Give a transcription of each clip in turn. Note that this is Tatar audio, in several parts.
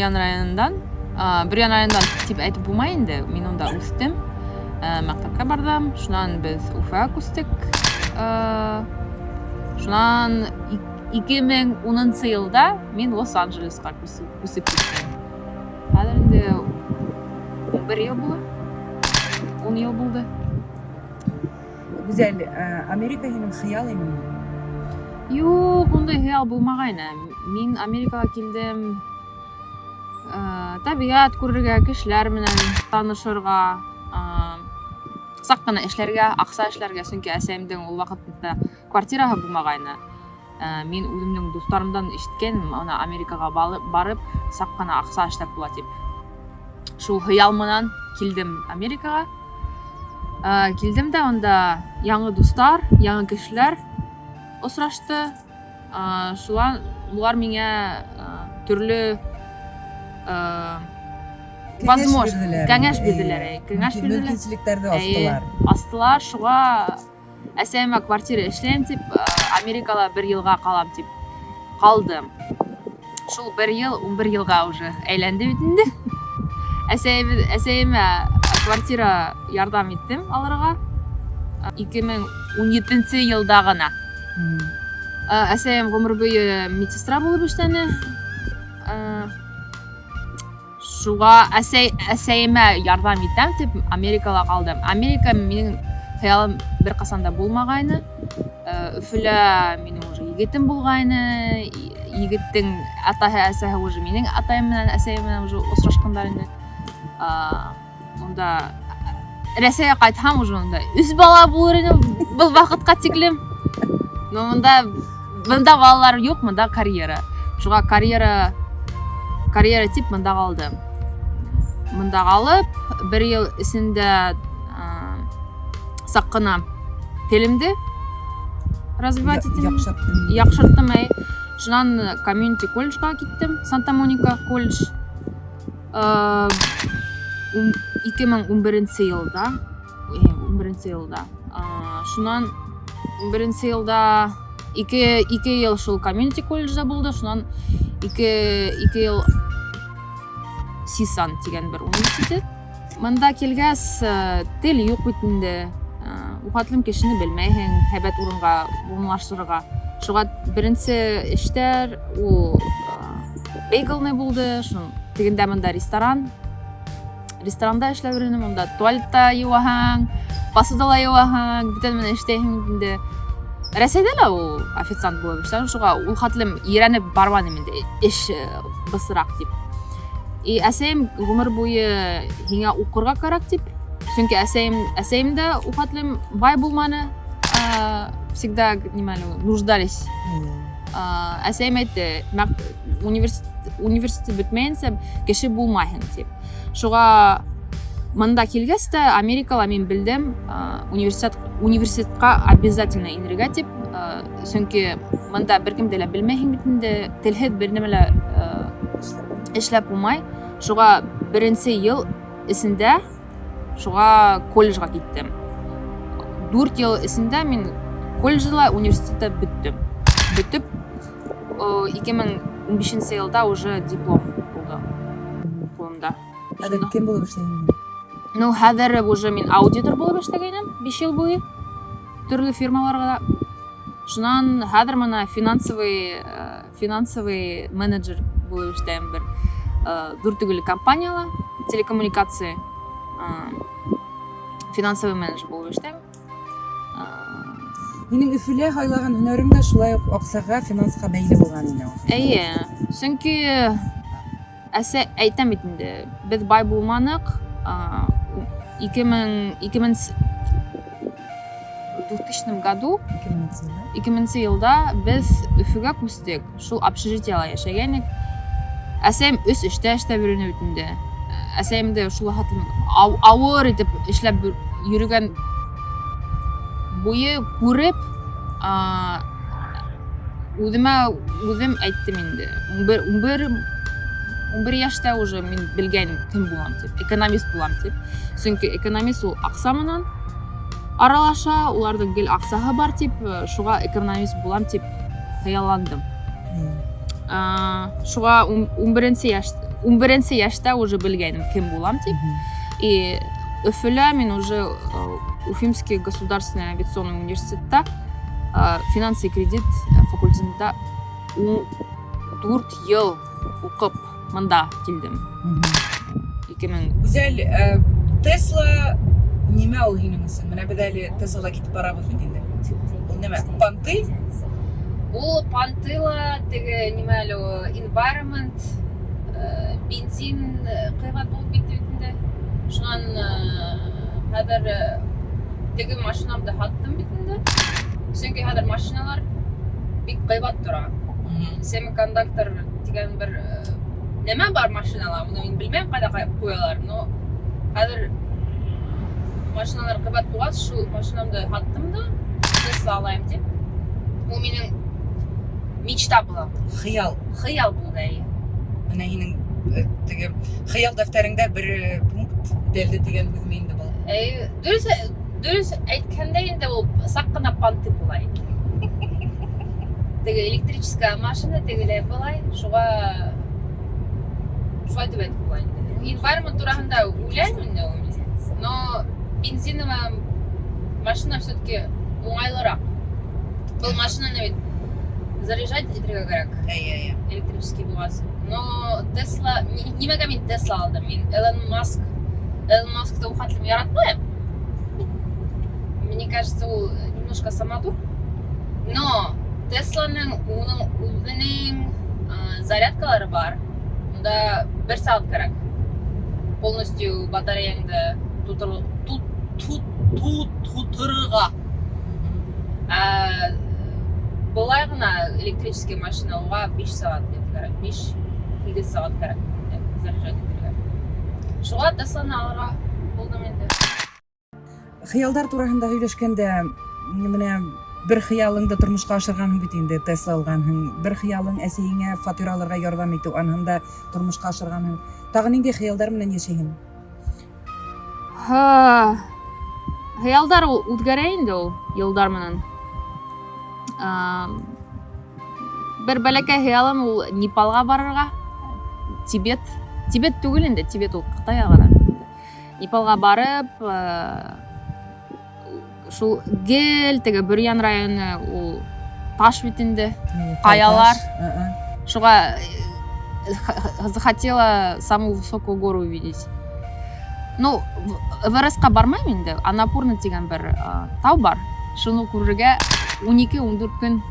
Бұриян районундан. Бұриян районундан тип айтып булмай инде. Мен онда үстім. Мактапка бардым. Шунан біз Уфага көстік. Шунан 2010 жылда мен Лос-Анджелесқа көсіп кеттім. Қазір инде 11 жыл болды. 10 жыл болды. Güzel. Amerika senin hayalin mi? Yok, onday hayal bulmagayna. Мен Америкаға келдім. Табиғат көрерге, кешеләр менен танышырга, сак кына эшләргә, акса эшләргә, чөнки әсәемдең ул вакытта квартираһы булмагайны. Мен үземнең дусларымдан ишеткәнмен, ана Америкага барып, сак кына акса эшләп була дип. Шул хыял менән килдем Америкага. Килдем дә анда яңа дуслар, яңа кешеләр очрашты. Булар миңа төрле кәңәш бирделәр. Мөмкинчелекләрне астылар. Астылар, шуга әсәемә квартира эшләйм дип, Америкада 1 елга калам дип калдым. Шул 1 ел, 11 елга уже әйләнде бит инде. Әсәемә квартира ярдәм иттем аларга. 2017 елда гына. Әсәем гомер буе медсестра булып эшләне. Шуга әсәемә ярдәм итәм дип Америкага калдым. Америка минең хаялым бер касанда булмагайны. Өфөлә минең уже егетем булгайны. Егеттең атаһы әсәһе уже минең атаем менән әсәем менән уже очрашкандар инде. Онда Рәсәйгә кайтһам уже онда 3 бала булыр иде бу вакытка тиклем. Но монда балалар юк, монда карьера. Шуга карьера тип монда калдым. Монда калып, 1 ел исендә сак кына телемде развивать итеп яхшырттым. Шунан комьюнити колледжга киттем, Санта-Моника колледж. 2011 елда. Шунан 11 елда 2 ел шул комьюнити колледжда булды. Шунан 2 ел Сисан дигән бер университет. Монда килгәс, тел юк бит инде. Ухатлым кешене белмәйһең, һәйбәт урынга урынлаштырырга. Шуга беренче эштәр ул бейглны булды. Шун тегендә монда ресторан. Ресторанда эшләп йөрдем, монда туалетта юаһаң, посудала юаһаң, бүтән менә эштәйһең инде. Рәсәйдә лә ул официант булып эшләгән. Шуга ул хатлым өйрәнеп бармадым инде, эш бысрак дип. Әсәем гомер буе һиңа укырга кирәк дип. Чөнки әсәем дә ул хатлым бай булманы. Всегда нуждались. Әсәем әйтте, университет бетмәенсә кеше булмайһың дип. Шуга монда килгәс тә Америкага мен белдем, университетка обязательно инергә дип. Чөнки монда беркемдә лә белмәйһең бит инде, телһез бер нәмә лә эшләп булмай. Шуга 1 ел исендә шуга колледжга киттем. 4 ел исендә мин колледжда, университетта беттем. Бетеп 2015 елда уже диплом булды. Қолымда. Хәзер кем булып эшләйсең? Ну, хәзер уже мин аудитор булып эшләгәнем 5 ел буе. Төрле фирмаларга. Шуннан хәзер менә финансовый менеджер булып эшләйм бер дүртүгүле компаниялар, телекоммуникация финансовый менеджер булып эшләйм. Минең Өфөлә хайлаган һөнәрем дә шулай ук аксага, финанска бәйле булган инде. Әйе, чөнки әйтәм бит инде, без бай булманык. 2000 году 2000 елда без Өфөгә күстек. Шул общежитиела яшәгәнек. Әсәем үз эштә йөргән бит инде. Әсәем дә шул хатлым авыр итеп эшләп йөргән буе күреп, үзем әйттем инде. 11 яшьтә уже мин белгән кем булам дип, экономист булам дип. Чөнки экономист ул акса менән аралаша, уларның гел аксаһы бар дип, шуга экономист булам дип хаялландым. Шуга 11 11 yaşta уже білгенім кім болам деп. И Өфілі мен уже Уфимский государственный авиационный университетта финансы и кредит факультетінде 4 ел оқып мында келдім. 2000. Güzel. Tesla nime ol hinimsin? Менә бит әле Tesla'га китеп барабыз бит инде. Ул нема? Панты? Ул пантыла теге немәле environment бензин кыйбат булып китте инде. Шунан хәзер теге машинамды һаттым бит инде. Чөнки хәзер машиналар бик кыйбат тора. Semiconductor дигән бер нема бар машиналар. Моны мин белмәм кайда куялар, но хәзер машиналар кыйбат булгач, шул машинамды һаттым да, Tesla алайым дип. Ул минең мечта була. Хыял. Хыял булды. Менә һинең теге хыял дәфтәреңдә бер пункт белде дигән бүлмә инде бу. Дөрес әйткәндә инде ул сак кына панты була иде. Теге электрическая машина тегеләй булай, шуга дип була инде. Environment турында уйлайм инде ул. Но бензиновая машина все-таки уңайлырак. Был машинаны бит заряжать итәргә кирәк. Электрический буласы. Но Tesla, нимәгә мин Tesla алдым? Мин Elon Musk'ты ухатлым яратмыйм. Мне кажется, ул немножко самодур. Но Tesla'ның үзенең зарядкалары бар. Монда 1 саат кирәк. Полностью батареяңды тутырга. Былай гына электрический машиналарга 5 саат кирәк. 5-8 саат кирәк заряжать итәргә. Шуңа Tesla'ны алырга булдым инде. Хыялдар турында һөйләшкәндә, менә бер хыялыңды тормышка ашырганһың бит инде, Tesla алганһың. Бер хыялың әсиеңә фатир алырга ярдәм итү, анһында тормышка ашырганһың. Тагы нинди хыялдар белән яшәйһең? Хыялдар ул үзгәрә инде ул елдар менән. Бер бәләкәй хыялым ул Непалга барырга. Тибет түгел инде, Тибет ул Кытай ягына. Непалга барып, шул гел теге Бөрьян районы ул таш бит инде, каялар. Шуга захотела самую высокую гору увидеть. Ну, Эверестка бармайм инде, Анапурна дигән бер тау бар. Шуны күрергә 12-14 көн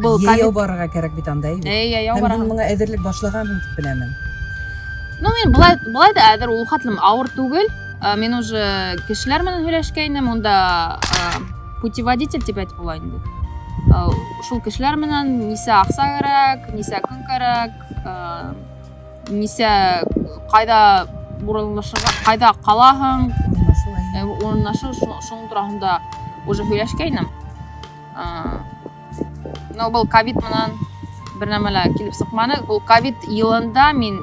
был Яяу барырга кирәк бит анда, әйбит. Яяу Һәм барырга. мин моңа әзерлек башлаганмын дип беләмен. Ну, мен былай да әзер ул хатлым авыр түгел. Мен уже кешеләр менән һөйләшкәйнем, онда путеводитель дип әйтеп була инде. Шул кешеләр менән нисә акса кирәк, нисә көн кирәк, нисә кайда урынлашырга, кайда калаһың, урынлашу шуның турында уже һөйләшкәйнем. Но был ковид менән бер нәмәләр килеп сыкманы. Бул ковид елында мин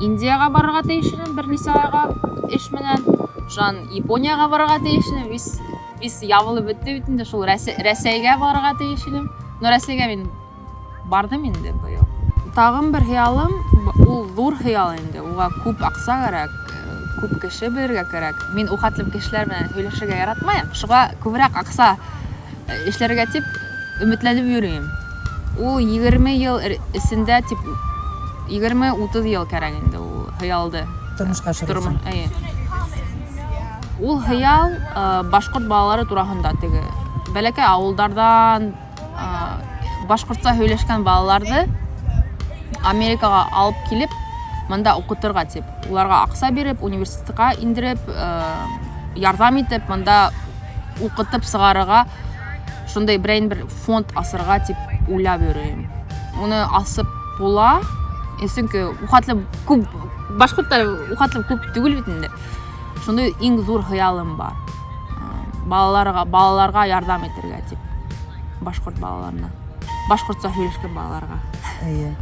Индияга барырга тиешмен бер нисә айга эш менән. Шуңан Японияга барырга тиешмен. Biz ябылып бетте бит инде, шул Рәсәйгә барырга тиешмен. Но Рәсәйгә мин бардым инде быел. Тагын бер хыялым, ул зур хыял инде. Уга күп акса кирәк, күп кеше бирергә кирәк. Мин ухатлым кешеләр белән һөйләшергә яратмыйм. Шуңа күбрәк акса эшләргә дип өметләнеп йөрим. Ул 20 ел эсендә дип 20-30 ел кирәк инде ул хыялды Тормышка ашырырсың. Ул хыял башкорт балалары турасында теге бәләкәй авылдардан башкортча һөйләшкән балаларды Америкага алып килеп, монда укытырга дип, уларга акса биреп, университетка индиреп, ярдәм итеп, монда укытып сыгарырга, шундай бер фонд асырга дип уйлап йөрим. Уны асып була, чөнки ухатлы күп башкортлар ухатлы күп түгел бит инде. Шундай иң зур хыялым бар. Балаларга ярдәм итәргә дип, башкорт балаларына. Башкортча һөйләшкән балаларга.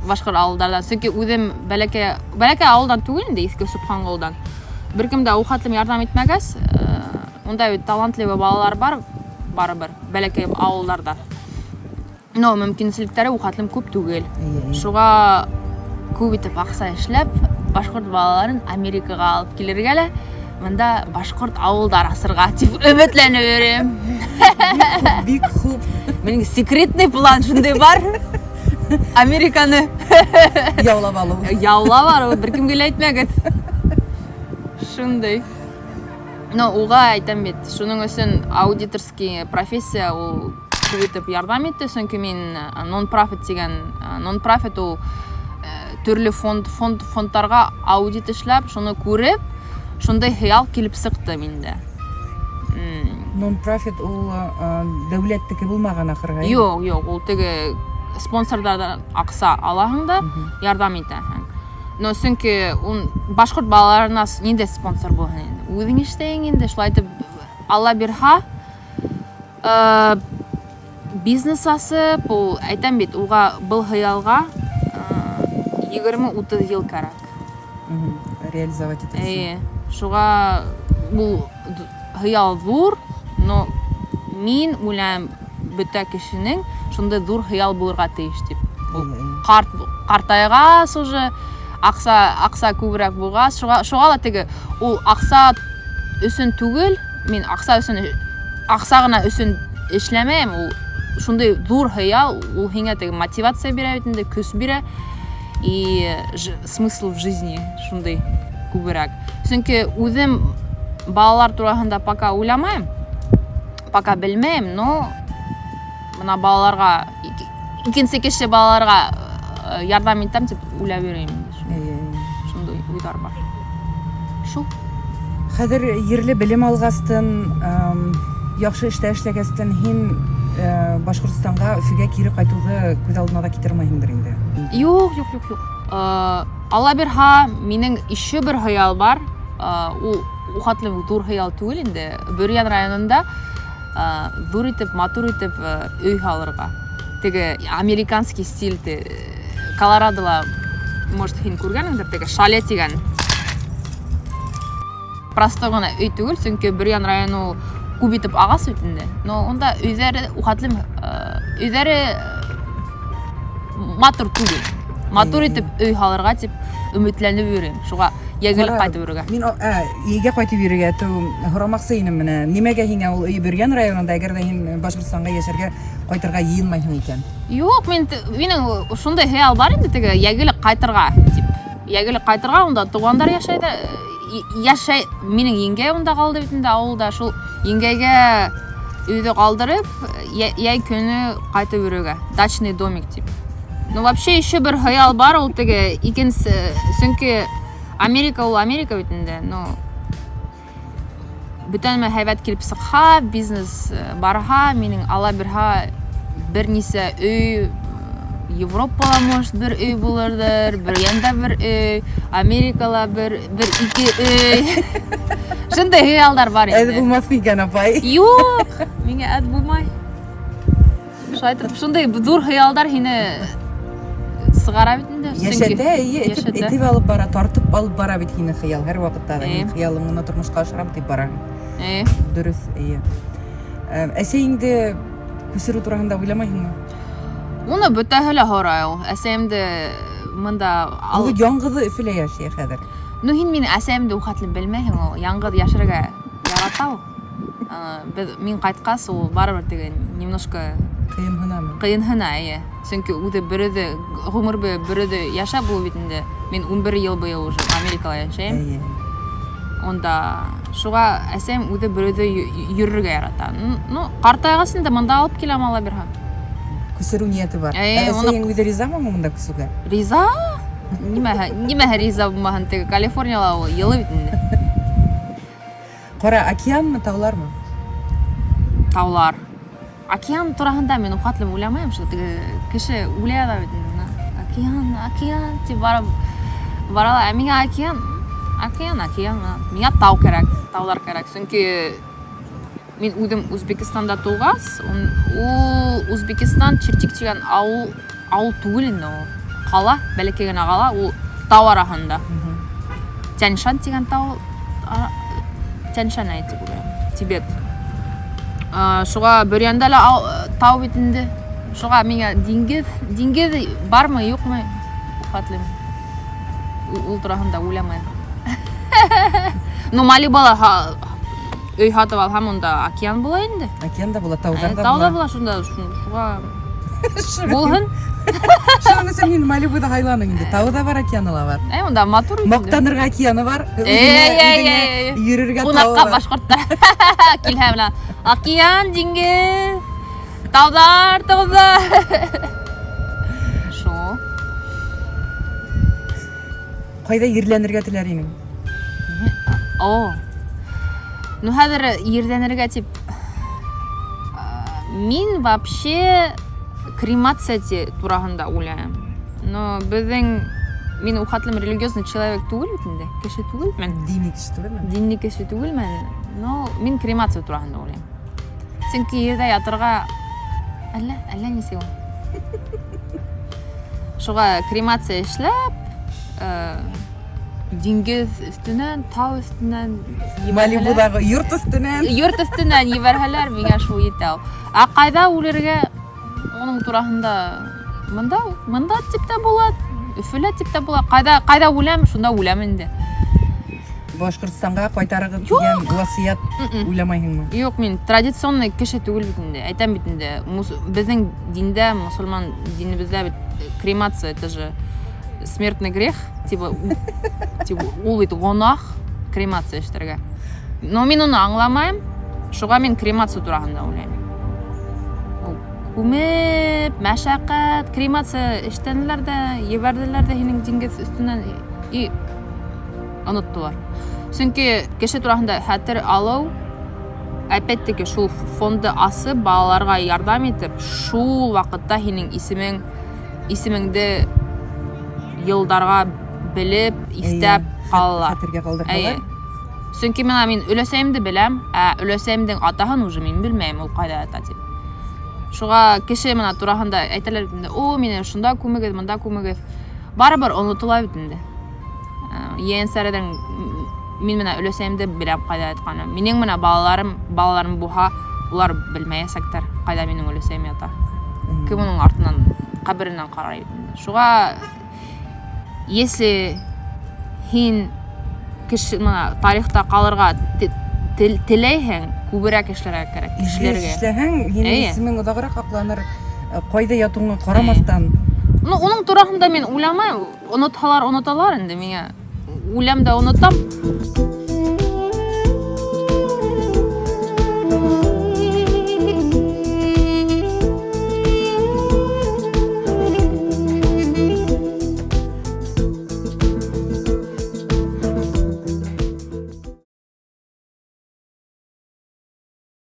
Башкорт авылдардан, чөнки үзем бәләкәй авылдан түгел инде, Иске Субханголдан. Беркем дә ухатлым ярдәм итмәгәс, унда талантлы балалар бар, барыбер бәләкәй авылларда. но мөмкинчелектәре ухатлым күп түгел. Шуга күп итеп акса эшләп, башкорт балаларын Америкага алып килергә лә, монда башкорт авылдар асырга дип өметләнеп йөрим. Бик хуп. Минем секретный план шундый бар. Американы Яулап алу. яулап алу, беркемгә лә әйтмәгез. Шундый. Но уга әйтәм бит, шуның өчен аудиторский профессия ул күп итеп ярдәм итте, чөнки мин non-profit дигән non-profit ул төрле фондларга аудит эшләп, шуны күреп, шундай хыял килеп сыкты миндә. Non-profit ул дәүләттеке булмаган ахырга. Юк, ул теге спонсордардан акса алаһың да ярдәм итәһең. Но чөнки ул башкорт балаларына нинде спонсор булһын инде. Үзең эштәйң инде, шулай итеп Алла бирһа, бизнес асып, ул әйтәм бит, уга был хыялга 20-30 ел кирәк. Реализовать итәсең. Шуга бу хыял зур, но мин үләм бөтә кешенең шундай зур хыял булырга тиеш дип. Картайгас уже акса күбрәк булгас, шуга ла теге ул акса өчен түгел, мин акса гына өчен эшләмәйм, ул шундай зур хыял, ул һиңә теге мотивация бирә бит инде, көч бирә и смысл в жизни шундай күбрәк. Чөнки үзем балалар турасында пока уйламайм, пока белмәйм, но мына балаларга икенче кеше балаларга ярдәм итәм дип уйлап йөрим. Шундай уйлар бар. Шу. Хәзер ерле белем алгастын, яхшы эштә эшләгәстен һин Башкортстанга Өфөгә кире кайтуны күз алдына да китермәйһеңдер инде. Юк. Алла бирһа, минең ише бер хыял бар. Ул ухатлы зур хыял түгел инде. Бөрьян районында зур итеп, матур итеп өй халырга. Теге американский стильде Колорадола, может, һин күргәнеңдер, теге шале дигән. Просто гына өй түгел, чөнки Бөрьян районы күп итеп агас үтенде. Но онда өйләре ухатлы матур түгел. Матур итеп өй халырга дип өметләнеп йөрим. Шуга ягылып кайтып йөрергә. Мин өйгә кайтып йөрергә хорамаксы инем менә. Нимәгә һиңә ул өй Бөрьян районында, әгәр дә һин Башкортстанга яшәргә кайтырга йыенмайсың икән? Юк, минең шундай хыял бар инде, теге ягылып кайтырга дип. Ягылып кайтырга, онда тугандар яшәй, минең еңгә онда калды бит инде авылда. Шул еңгәгә өйдә калдырып, яй көне кайтып йөрергә. Дачный домик дип. Ну вообще еще бер хыял бар, ул теге икенче, чөнки Америка ул Америка бит инде. Ну бүтән мәһәбәт килеп сыкха, бизнес барха, минең Алла бирһа бернисә өй, Европала может бер өй булырдыр, Бөрьяндә бер өй, Америкала бер ике өй. Шундай хыялдар бар инде. Әз булмас икән, апай. Юк, миңа әд булмай. Шундай зур хыялдар һине сыгара бит инде. Яшәтә, этеп алып бара, тартып алып бара бит һине хыял һәр вакытта. Хыялыңны тормышка ашырам дип бара. Дөрес, Әсәйеңде күсерү турында уйламайһыңмы? Уны бөтәһе лә һорай ул. Әсәйемде монда ул яңгыды Өфөлә яши хәзер. Ну һин мине әсәйемде ухатлы белмәйһең, ул яңгыд яшәргә ярата ул. Мин кайткас ул барыбер теге немножко кыйынһына, чөнки үзе береде гомер береде яшәп бу бит инде. Мин 11 ел буе уже Америкада яшәйм. Онда шуга әсәйем үзе береде йөрергә ярата. Ну, картайгасын да монда алып киләм Алла бирһа. Күсерү ниәте бар. Әсәйең үзе ризамы монда күсүгә? Риза? Нимә риза булмаһын, теге Калифорнияла ул йылы бит инде. Кара, океанмы, таулармы? Таулар. Океан турасында мин ухатлы уйламайм, шу теге кеше уйлая да бит инде. Океан дип барала, миңа океан. Миңа тау кирәк, таулар кирәк. Чөнки мин үзем Үзбекстанда тугас, ул Үзбекстан Чертик дигән авыл түгел инде ул. Кала, бәләкәй генә кала, ул тау арасында. Тяньшан дигән тау, Тяньшан әйтеп Тибет. Шуга Бөрьяндә лә тау бит инде. Шуға миңа диңгеҙ бармы, юҡмы? Хәтлем. Ул тураһында уйламайым. Ну, Малибала өй һатып алһам, унда океан була инде. Океанда була, тауҙар да Тауда була. була, шуға булһын. Шуны сен һин Малибуда һайланың инде. Тауда бар, океаны ла бар. Унда матур икән. Маҡтанырға океаны бар. Эй. Йөрөргә тауы Ҡунаҡҡа бар. башҡорттар килһә менән. Океан, диңгеҙ, тауҙар. Шо. Ҡайҙа ерләнергә теләр инең? О. Ну, хәҙер ерҙәнергә тип, мин вообще кремация тураһында уйлайым. Но мин ухатлым религиозный человек түгел бит инде, кеше түгелмен. Дини кеше түгелме? Динни кеше түгелмен, но мин кремация тураһында уйлайым. Сөнки ерҙә ятырға әллә нисек ул. Шуға кремация эшләп, диңгеҙ өҫтөнән, тау өҫтөнән Малибудағы йорт өҫтөнән. Йорт өҫтөнән ебәрһәләр, миңә шул етә. Ә ҡайҙа үлергә, уның тураһында мында тип тә була, Өфөлә тип тә була. Ҡайҙа үләм, шунда үләм инде. Башҡортостанға ҡайтарығыҙ дигән васыят уйламайһыңмы? Юҡ, мин традиционный кеше түгел бит инде. Әйтәм бит инде, беҙҙең диндә, мосолман динебеҙҙә бит кремация, это же смертный грех, типа ул бит гонаһ кремация эшләргә. Но мин уны аңламайым, шуға мин кремация тураһында уйлайым. Күмеп, мәшәҡәт, кремация эштәнеләр дә, ебәрҙеләр дә һинең диңгеҙ өҫтөнән и оноттолар. Сөнки кеше тураһында хәтер алыу, опять-таки шул фонды асып, балаларға ярдәм итеп, шул ваҡытта һинең исемеңде йылдарға белеп, истәп ҡалалар. Хәтергә ҡалдыралар. Сөнки мин өләсәйемде беләм, ә өләсәйемдең атаһын уже мин белмәйем, ул ҡайҙа ята тип. Шуға кеше менә тураһында әйтәләр бит инде, мине шунда күмегеҙ, мында күмегеҙ. Барыбер онотола бит инде. Ейәнсәрҙең мин менә өләсәйемде беләм ҡайҙа ятҡанын. Минең менә балаларым булһа, улар белмәйәсәктәр ҡайҙа минең өләсәйем ята. Кем уның артынан, ҡәберенән ҡарай бит инде. Шуға, если һин кеше менә тарихта ҡалырға теләйһең, күберәк эшләргә кәрәк. Эшләһәң, һинең исемең оҙағыраҡ һаҡланыр, ҡайҙа ятыуыңа ҡарамаҫтан. Уның тураһында мин уйламайым. Онотһалар, оноталар инде миңә. Үләм дә онотам.